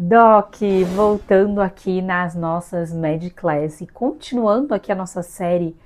Doc, voltando aqui nas nossas Medclass e continuando aqui a nossa série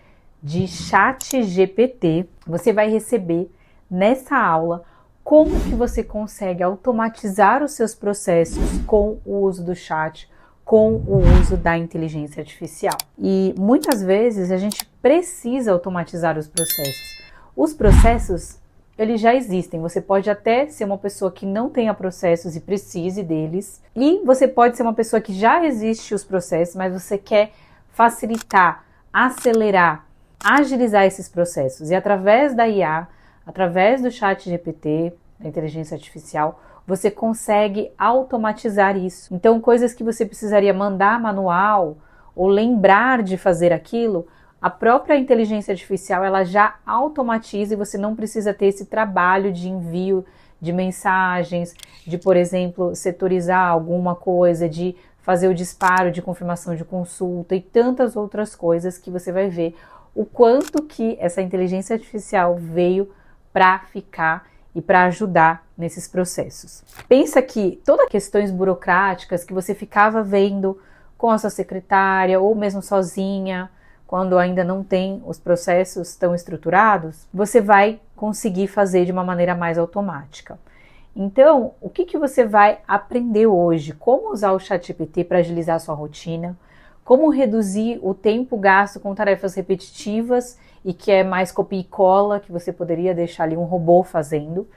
de ChatGPT, você vai receber nessa aula como que você consegue automatizar os seus processos com o uso do chat, com o uso da inteligência artificial. E muitas vezes a gente precisa automatizar os processos. Os processos, eles já existem. Você pode até ser uma pessoa que não tenha processos e precise deles. E você pode ser uma pessoa que já existe os processos, mas você quer facilitar, acelerar, agilizar esses processos. E através da IA, através do ChatGPT, da inteligência artificial, você consegue automatizar isso. Então, coisas que você precisaria mandar manual ou lembrar de fazer aquilo, a própria inteligência artificial ela já automatiza e você não precisa ter esse trabalho de envio de mensagens, de, por exemplo, setorizar alguma coisa, de fazer o disparo de confirmação de consulta e tantas outras coisas que você vai ver o quanto que essa inteligência artificial veio para ficar e para ajudar nesses processos. Pensa que todas as questões burocráticas que você ficava vendo com a sua secretária ou mesmo sozinha, quando ainda não tem os processos tão estruturados, você vai conseguir fazer de uma maneira mais automática. Então, o que você vai aprender hoje? Como usar o ChatGPT para agilizar a sua rotina? Como reduzir o tempo gasto com tarefas repetitivas e que é mais copia e cola, que você poderia deixar ali um robô fazendo?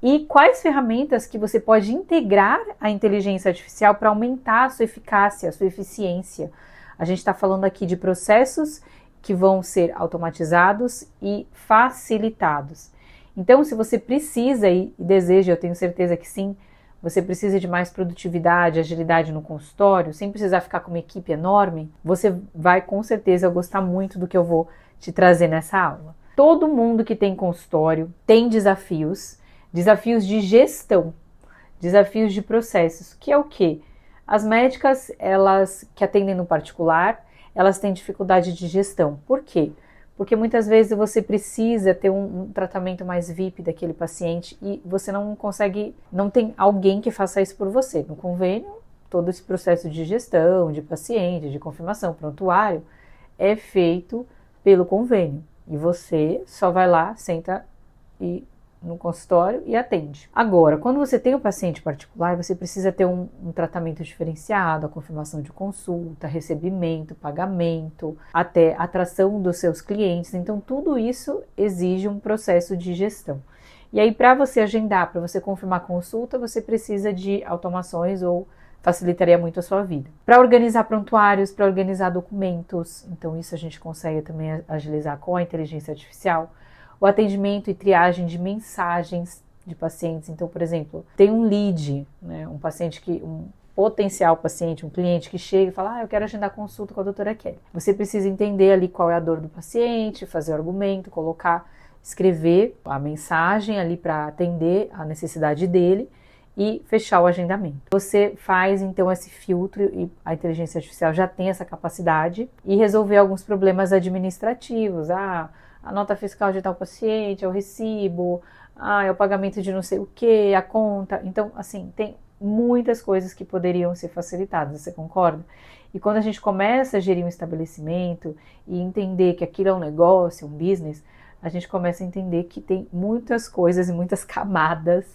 E quais ferramentas que você pode integrar a inteligência artificial para aumentar a sua eficácia, a sua eficiência? A gente está falando aqui de processos que vão ser automatizados e facilitados. Então, se você precisa e deseja, eu tenho certeza que sim, você precisa de mais produtividade, agilidade no consultório, sem precisar ficar com uma equipe enorme, você vai com certeza gostar muito do que eu vou te trazer nessa aula. Todo mundo que tem consultório tem desafios de gestão, desafios de processos, que é o quê? As médicas, elas que atendem no particular, elas têm dificuldade de gestão. Por quê? Porque muitas vezes você precisa ter um tratamento mais VIP daquele paciente e você não consegue, não tem alguém que faça isso por você. No convênio, todo esse processo de gestão, de paciente, de confirmação, prontuário, é feito pelo convênio. E você só vai lá, senta no consultório e atende. Agora, quando você tem um paciente particular, você precisa ter um tratamento diferenciado, a confirmação de consulta, recebimento, pagamento, até atração dos seus clientes. Então, tudo isso exige um processo de gestão. E aí, para você agendar, para você confirmar consulta, você precisa de automações ou facilitaria muito a sua vida. Para organizar prontuários, para organizar documentos, então isso a gente consegue também agilizar com a inteligência artificial. O atendimento e triagem de mensagens de pacientes. Então, por exemplo, tem um lead, né, um paciente um potencial paciente, um cliente que chega e fala, eu quero agendar consulta com a doutora Kelly. Você precisa entender ali qual é a dor do paciente, fazer o argumento, escrever a mensagem ali para atender a necessidade dele e fechar o agendamento. Você faz então esse filtro e a inteligência artificial já tem essa capacidade e resolver alguns problemas administrativos. A nota fiscal de tal paciente, é o recibo, é o pagamento de não sei o que, a conta. Então, assim, tem muitas coisas que poderiam ser facilitadas, você concorda? E quando a gente começa a gerir um estabelecimento e entender que aquilo é um negócio, um business, a gente começa a entender que tem muitas coisas e muitas camadas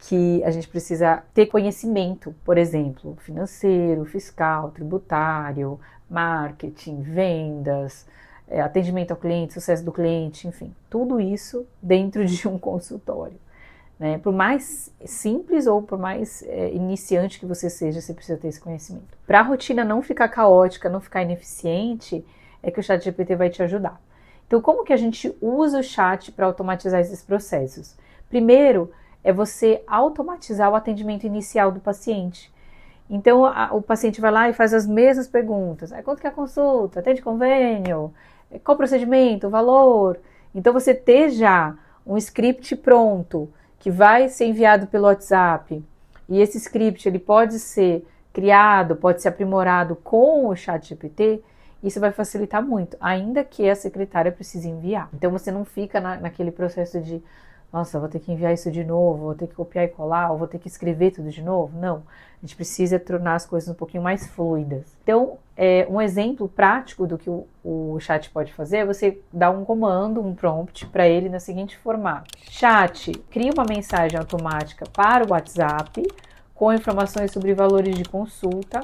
que a gente precisa ter conhecimento, por exemplo, financeiro, fiscal, tributário, marketing, vendas, atendimento ao cliente, sucesso do cliente, enfim, tudo isso dentro de um consultório, né? Por mais simples ou por mais iniciante que você seja, você precisa ter esse conhecimento. Para a rotina não ficar caótica, não ficar ineficiente, é que o ChatGPT vai te ajudar. Então, como que a gente usa o chat para automatizar esses processos? Primeiro, é você automatizar o atendimento inicial do paciente. Então, o paciente vai lá e faz as mesmas perguntas. Quanto que é a consulta? Atende convênio? Qual o procedimento? O valor? Então, você ter já um script pronto que vai ser enviado pelo WhatsApp e esse script ele pode ser criado, pode ser aprimorado com o ChatGPT, isso vai facilitar muito, ainda que a secretária precise enviar. Então, você não fica naquele processo de nossa, vou ter que enviar isso de novo, vou ter que copiar e colar, ou vou ter que escrever tudo de novo. Não, a gente precisa tornar as coisas um pouquinho mais fluidas. Então, um exemplo prático do que o chat pode fazer é você dar um comando, um prompt para ele no seguinte formato. Chat, cria uma mensagem automática para o WhatsApp com informações sobre valores de consulta,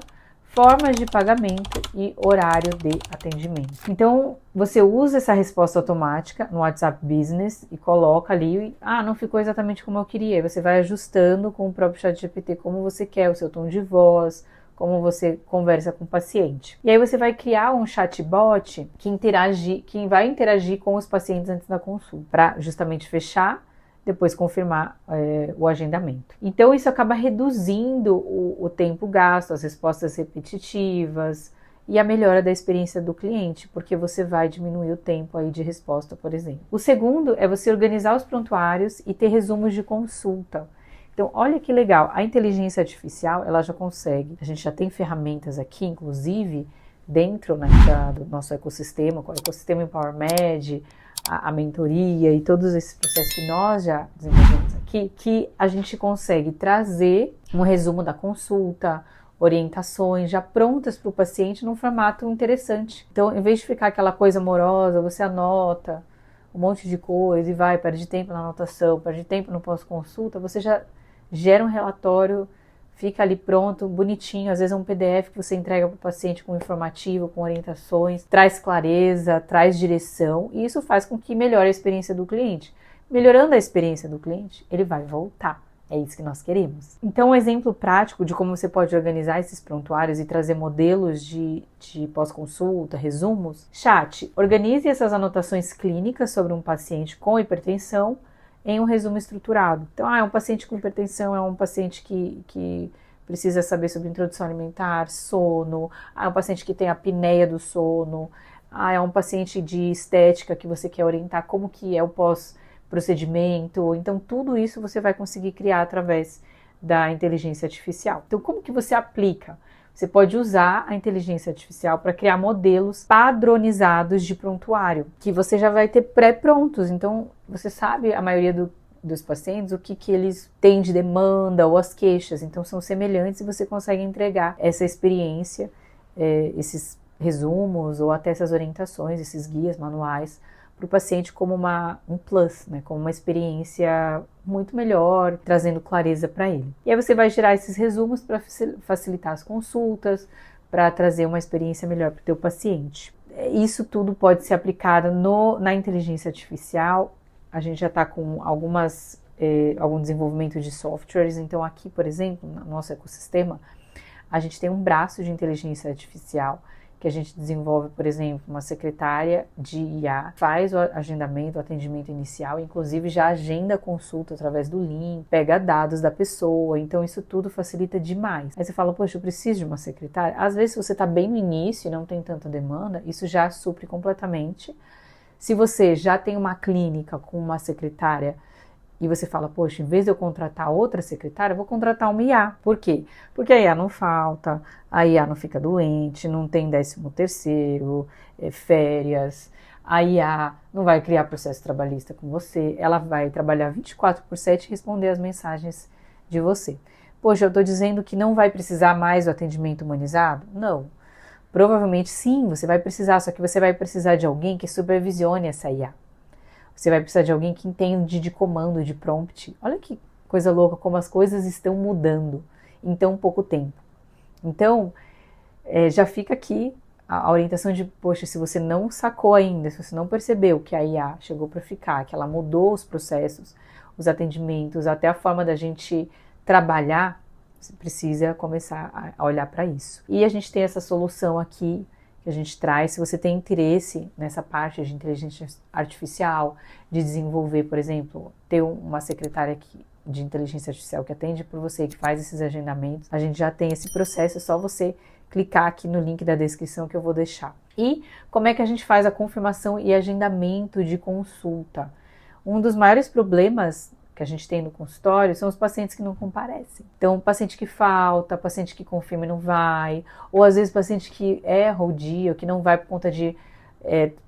formas de pagamento e horário de atendimento. Então, você usa essa resposta automática no WhatsApp Business e coloca ali, não ficou exatamente como eu queria. Você vai ajustando com o próprio ChatGPT como você quer, o seu tom de voz, como você conversa com o paciente. E aí você vai criar um chatbot que vai interagir com os pacientes antes da consulta, para justamente fechar, depois confirmar o agendamento. Então isso acaba reduzindo o tempo gasto, as respostas repetitivas e a melhora da experiência do cliente, porque você vai diminuir o tempo aí de resposta, por exemplo. O segundo é você organizar os prontuários e ter resumos de consulta. Então, olha que legal, a inteligência artificial, ela já consegue, a gente já tem ferramentas aqui, inclusive, dentro do nosso ecossistema, com o ecossistema EmpowerMed, a mentoria e todos esses processos que nós já desenvolvemos aqui, que a gente consegue trazer um resumo da consulta, orientações já prontas para o paciente num formato interessante. Então, em vez de ficar aquela coisa morosa, você anota um monte de coisa e perde tempo na anotação, perde tempo no pós-consulta, você já gera um relatório, fica ali pronto, bonitinho, às vezes é um PDF que você entrega para o paciente com informativo, com orientações, traz clareza, traz direção, e isso faz com que melhore a experiência do cliente. Melhorando a experiência do cliente, ele vai voltar. É isso que nós queremos. Então, um exemplo prático de como você pode organizar esses prontuários e trazer modelos de pós-consulta, resumos. Chat, organize essas anotações clínicas sobre um paciente com hipertensão em um resumo estruturado. Então, é um paciente com hipertensão, é um paciente que precisa saber sobre introdução alimentar, sono, é um paciente que tem apneia do sono, é um paciente de estética que você quer orientar como que é o pós-procedimento. Então, tudo isso você vai conseguir criar através da inteligência artificial. Então, como que você aplica? Você pode usar a inteligência artificial para criar modelos padronizados de prontuário, que você já vai ter pré-prontos. Então, você sabe a maioria dos pacientes o que eles têm de demanda ou as queixas. Então, são semelhantes e você consegue entregar essa experiência, esses resumos ou até essas orientações, esses guias manuais para o paciente como um plus, né, como uma experiência muito melhor, trazendo clareza para ele. E aí você vai gerar esses resumos para facilitar as consultas, para trazer uma experiência melhor para o teu paciente. Isso tudo pode ser aplicado na inteligência artificial. A gente já está com algum desenvolvimento de softwares. Então aqui, por exemplo, no nosso ecossistema, a gente tem um braço de inteligência artificial que a gente desenvolve, por exemplo, uma secretária de IA, faz o agendamento, o atendimento inicial, inclusive já agenda a consulta através do link, pega dados da pessoa, então isso tudo facilita demais. Aí você fala, poxa, eu preciso de uma secretária? Às vezes, se você está bem no início e não tem tanta demanda, isso já supre completamente. Se você já tem uma clínica com uma secretária e você fala, poxa, em vez de eu contratar outra secretária, eu vou contratar uma IA. Por quê? Porque a IA não falta, a IA não fica doente, não tem 13º, férias, a IA não vai criar processo trabalhista com você, ela vai trabalhar 24/7 e responder as mensagens de você. Poxa, eu estou dizendo que não vai precisar mais do atendimento humanizado? Não. Provavelmente sim, você vai precisar, só que você vai precisar de alguém que supervisione essa IA. Você vai precisar de alguém que entende de comando, de prompt. Olha que coisa louca, como as coisas estão mudando em tão pouco tempo. Então, já fica aqui a orientação de, poxa, se você não sacou ainda, se você não percebeu que a IA chegou para ficar, que ela mudou os processos, os atendimentos, até a forma da gente trabalhar, você precisa começar a olhar para isso. E a gente tem essa solução aqui, que a gente traz. Se você tem interesse nessa parte de inteligência artificial, de desenvolver, por exemplo, ter uma secretária de inteligência artificial que atende por você, que faz esses agendamentos, a gente já tem esse processo, é só você clicar aqui no link da descrição que eu vou deixar. E como é que a gente faz a confirmação e agendamento de consulta? Um dos maiores problemas que a gente tem no consultório são os pacientes que não comparecem. Então, paciente que falta, paciente que confirma e não vai, ou às vezes paciente que erra o dia, ou que não vai por conta de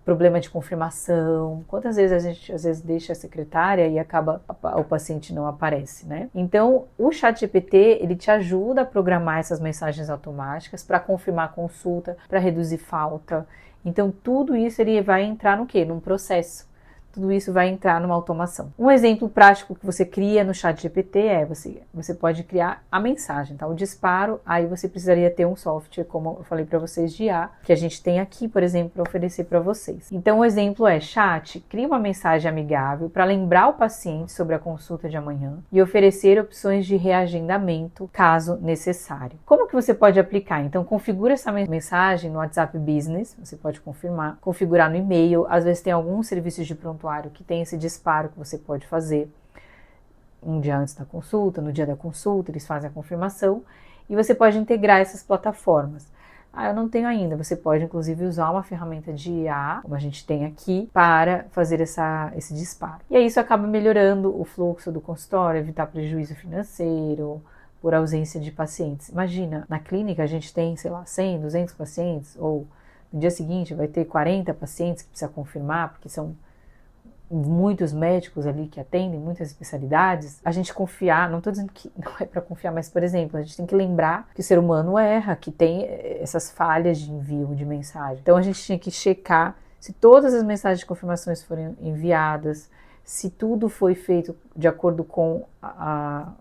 problema de confirmação. Quantas vezes a gente às vezes deixa a secretária e acaba o paciente não aparece, né? Então, o ChatGPT, ele te ajuda a programar essas mensagens automáticas para confirmar a consulta, para reduzir falta. Então, tudo isso ele vai entrar no quê? Num processo. Tudo isso vai entrar numa automação. Um exemplo prático que você cria no ChatGPT é você pode criar a mensagem, tá? O disparo, aí você precisaria ter um software, como eu falei para vocês, de IA, que a gente tem aqui, por exemplo, para oferecer para vocês. Então, o exemplo é: chat, cria uma mensagem amigável para lembrar o paciente sobre a consulta de amanhã e oferecer opções de reagendamento, caso necessário. Como que você pode aplicar? Então, configura essa mensagem no WhatsApp Business, você pode configurar no e-mail, às vezes tem alguns serviços de prontuário que tem esse disparo que você pode fazer um dia antes da consulta, no dia da consulta, eles fazem a confirmação e você pode integrar essas plataformas. Eu não tenho ainda, você pode inclusive usar uma ferramenta de IA, como a gente tem aqui, para fazer esse disparo. E aí isso acaba melhorando o fluxo do consultório, evitar prejuízo financeiro por ausência de pacientes. Imagina, na clínica a gente tem, sei lá, 100, 200 pacientes, ou no dia seguinte vai ter 40 pacientes que precisa confirmar, porque são muitos médicos ali que atendem, muitas especialidades, a gente confiar, não estou dizendo que não é para confiar, mas, por exemplo, a gente tem que lembrar que o ser humano erra, que tem essas falhas de envio de mensagem. Então, a gente tinha que checar se todas as mensagens de confirmações foram enviadas, se tudo foi feito de acordo com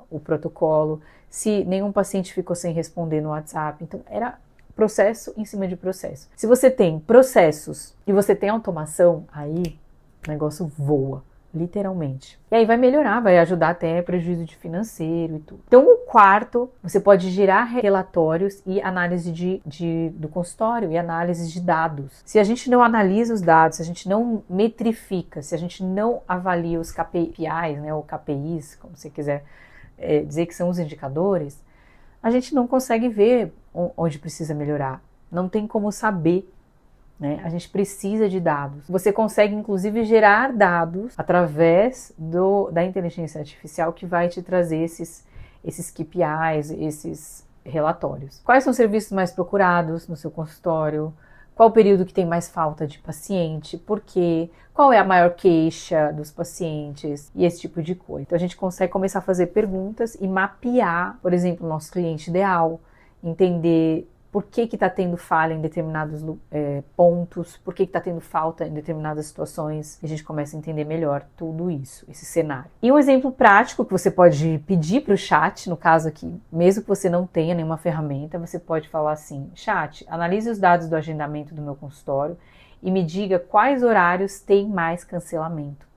o protocolo, se nenhum paciente ficou sem responder no WhatsApp. Então, era processo em cima de processo. Se você tem processos e você tem automação, aí o negócio voa, literalmente. E aí vai melhorar, vai ajudar até prejuízo de financeiro e tudo. Então, o quarto, você pode gerar relatórios e análise do consultório e análise de dados. Se a gente não analisa os dados, se a gente não metrifica, se a gente não avalia os KPIs, né, ou KPIs, como você quiser dizer que são os indicadores, a gente não consegue ver onde precisa melhorar. Não tem como saber. Né? A gente precisa de dados. Você consegue, inclusive, gerar dados através da inteligência artificial que vai te trazer esses KPIs, esses relatórios. Quais são os serviços mais procurados no seu consultório? Qual o período que tem mais falta de paciente? Por quê? Qual é a maior queixa dos pacientes? E esse tipo de coisa. Então, a gente consegue começar a fazer perguntas e mapear, por exemplo, o nosso cliente ideal, entender por que está tendo falha em determinados pontos, por que está tendo falta em determinadas situações, e a gente começa a entender melhor tudo isso, esse cenário. E um exemplo prático que você pode pedir para o chat, no caso aqui, mesmo que você não tenha nenhuma ferramenta, você pode falar assim: chat, analise os dados do agendamento do meu consultório e me diga quais horários tem mais cancelamento.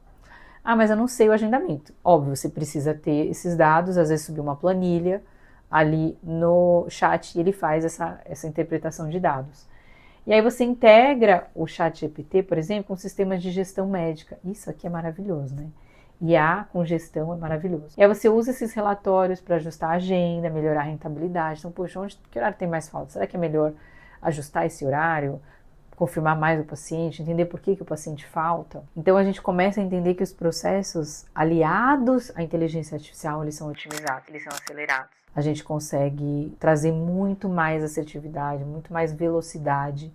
Mas eu não sei o agendamento. Óbvio, você precisa ter esses dados, às vezes subir uma planilha ali no chat e ele faz essa interpretação de dados. E aí você integra o ChatGPT, por exemplo, com sistemas de gestão médica. Isso aqui é maravilhoso, né? IA com gestão é maravilhoso. E aí você usa esses relatórios para ajustar a agenda, melhorar a rentabilidade. Então, poxa, que horário tem mais falta? Será que é melhor ajustar esse horário? Confirmar mais o paciente, entender por que o paciente falta. Então a gente começa a entender que os processos aliados à inteligência artificial, eles são otimizados, eles são acelerados. A gente consegue trazer muito mais assertividade, muito mais velocidade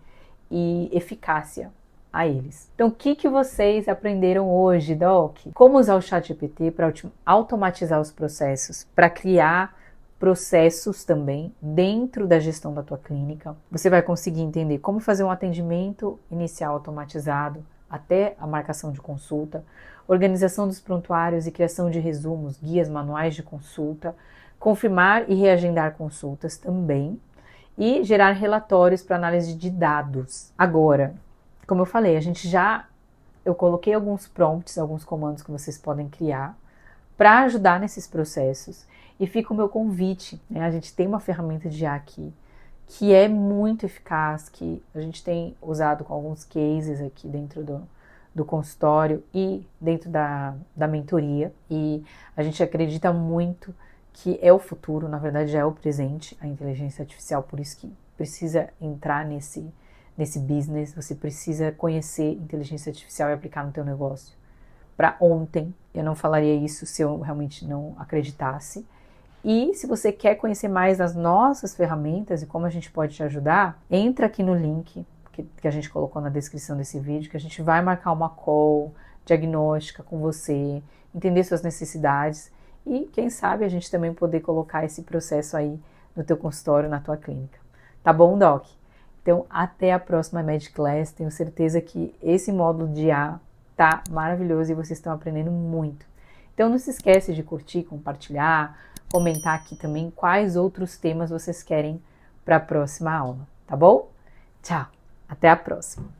e eficácia a eles. Então, o que vocês aprenderam hoje, Doc? Como usar o ChatGPT para automatizar os processos, para criar processos também dentro da gestão da tua clínica. Você vai conseguir entender como fazer um atendimento inicial automatizado até a marcação de consulta, organização dos prontuários e criação de resumos, guias, manuais de consulta, confirmar e reagendar consultas também e gerar relatórios para análise de dados. Agora, como eu falei, eu coloquei alguns prompts, alguns comandos que vocês podem criar para ajudar nesses processos. E fica o meu convite, né? A gente tem uma ferramenta de IA aqui que é muito eficaz, que a gente tem usado com alguns cases aqui dentro do consultório e dentro da mentoria. E a gente acredita muito que é o futuro, na verdade já é o presente, a inteligência artificial, por isso que precisa entrar nesse business, você precisa conhecer inteligência artificial e aplicar no teu negócio. Para ontem, eu não falaria isso se eu realmente não acreditasse. E se você quer conhecer mais das nossas ferramentas e como a gente pode te ajudar, entra aqui no link que a gente colocou na descrição desse vídeo, que a gente vai marcar uma call diagnóstica com você, entender suas necessidades e, quem sabe, a gente também poder colocar esse processo aí no teu consultório, na tua clínica. Tá bom, Doc? Então, até a próxima Medclass. Tenho certeza que esse módulo de A tá maravilhoso e vocês estão aprendendo muito. Então, não se esquece de curtir, compartilhar, comentar aqui também quais outros temas vocês querem para a próxima aula, tá bom? Tchau, até a próxima!